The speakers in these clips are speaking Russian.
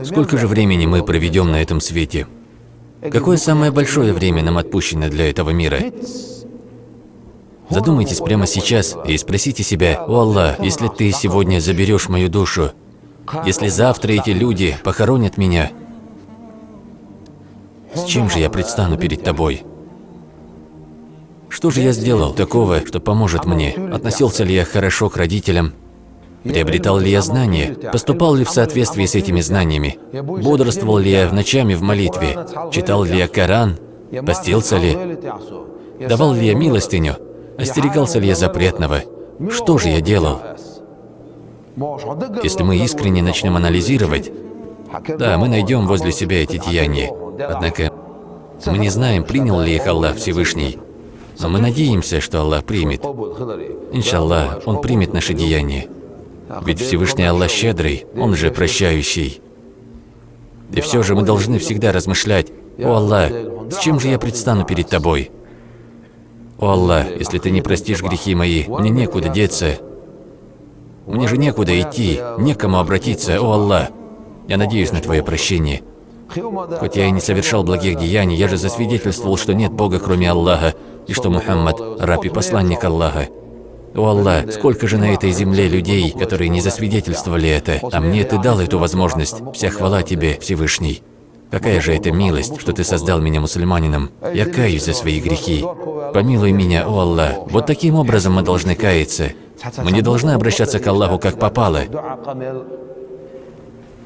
Сколько же времени мы проведем на этом свете? Какое самое большое время нам отпущено для этого мира? Задумайтесь прямо сейчас и спросите себя: «О Аллах, если Ты сегодня заберешь мою душу, если завтра эти люди похоронят меня, с чем же я предстану перед Тобой? Что же я сделал такого, что поможет мне? Относился ли я хорошо к родителям? Приобретал ли я знания? Поступал ли в соответствии с этими знаниями? Бодрствовал ли я ночами в молитве? Читал ли я Коран? Постился ли? Давал ли я милостыню? Остерегался ли я запретного? Что же я делал? Если мы искренне начнем анализировать, да, мы найдем возле себя эти деяния. Однако мы не знаем, принял ли их Аллах Всевышний. Но мы надеемся, что Аллах примет. Иншаллах, Он примет наши деяния. Ведь Всевышний Аллах щедрый, Он же прощающий. И все же мы должны всегда размышлять: «О Аллах, с чем же я предстану перед Тобой? О Аллах, если Ты не простишь грехи мои, мне некуда деться. Мне же некуда идти, некому обратиться, о Аллах. Я надеюсь на Твое прощение. Хоть я и не совершал благих деяний, я же засвидетельствовал, что нет Бога, кроме Аллаха, и что Мухаммад – раб и посланник Аллаха. О Аллах, сколько же на этой земле людей, которые не засвидетельствовали это, а мне Ты дал эту возможность. Вся хвала Тебе, Всевышний. Какая же это милость, что Ты создал меня мусульманином. Я каюсь за свои грехи. Помилуй меня, о Аллах. Вот таким образом мы должны каяться. Мы не должны обращаться к Аллаху как попало.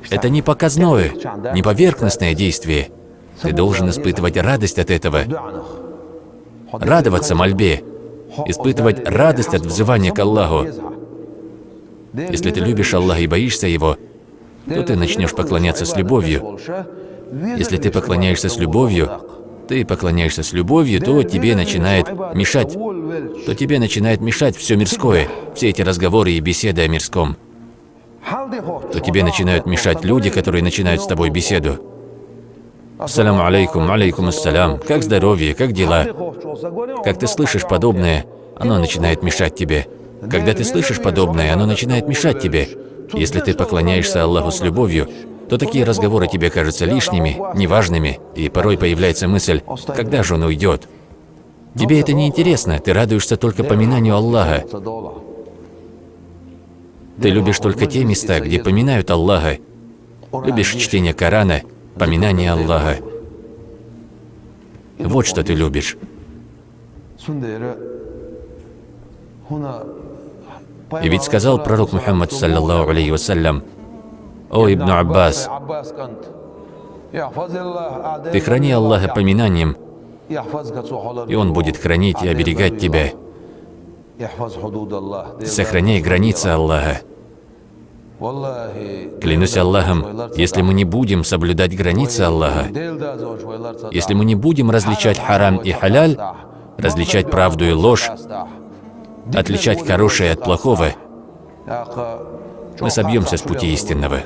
Это не показное, не поверхностное действие. Ты должен испытывать радость от этого. Радоваться мольбе. Испытывать радость от взывания к Аллаху. Если ты любишь Аллаха и боишься Его, то ты начнешь поклоняться с любовью. Если ты поклоняешься с любовью, то тебе начинает мешать все мирское, все эти разговоры и беседы о мирском. То тебе начинают мешать люди, которые начинают с тобой беседу. Ассаляму алейкум, алейкум ассалям. Как здоровье, как дела? Как ты слышишь подобное, оно начинает мешать тебе. Когда ты слышишь подобное, оно начинает мешать тебе. Если ты поклоняешься Аллаху с любовью, то такие разговоры тебе кажутся лишними, неважными, и порой появляется мысль: когда же он уйдет? Тебе это не интересно, ты радуешься только поминанию Аллаха. Ты любишь только те места, где поминают Аллаха. Любишь чтение Корана, поминание Аллаха. Вот что ты любишь. И ведь сказал пророк Мухаммад, саллаллаху алейхи вассалям: «О Ибн Аббас, ты храни Аллаха поминанием, и Он будет хранить и оберегать тебя. Ты сохраняй границы Аллаха». Клянусь Аллахом, если мы не будем соблюдать границы Аллаха, если мы не будем различать харам и халяль, различать правду и ложь, отличать хорошее от плохого, мы собьемся с пути истинного.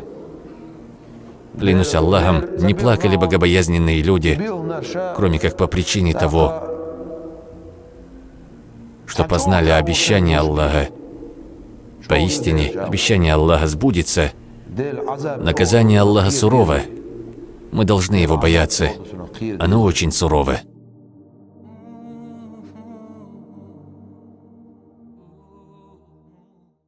Клянусь Аллахом, не плакали богобоязненные люди, кроме как по причине того, что познали обещание Аллаха. Поистине, обещание Аллаха сбудется. Наказание Аллаха сурово. Мы должны его бояться. Оно очень сурово.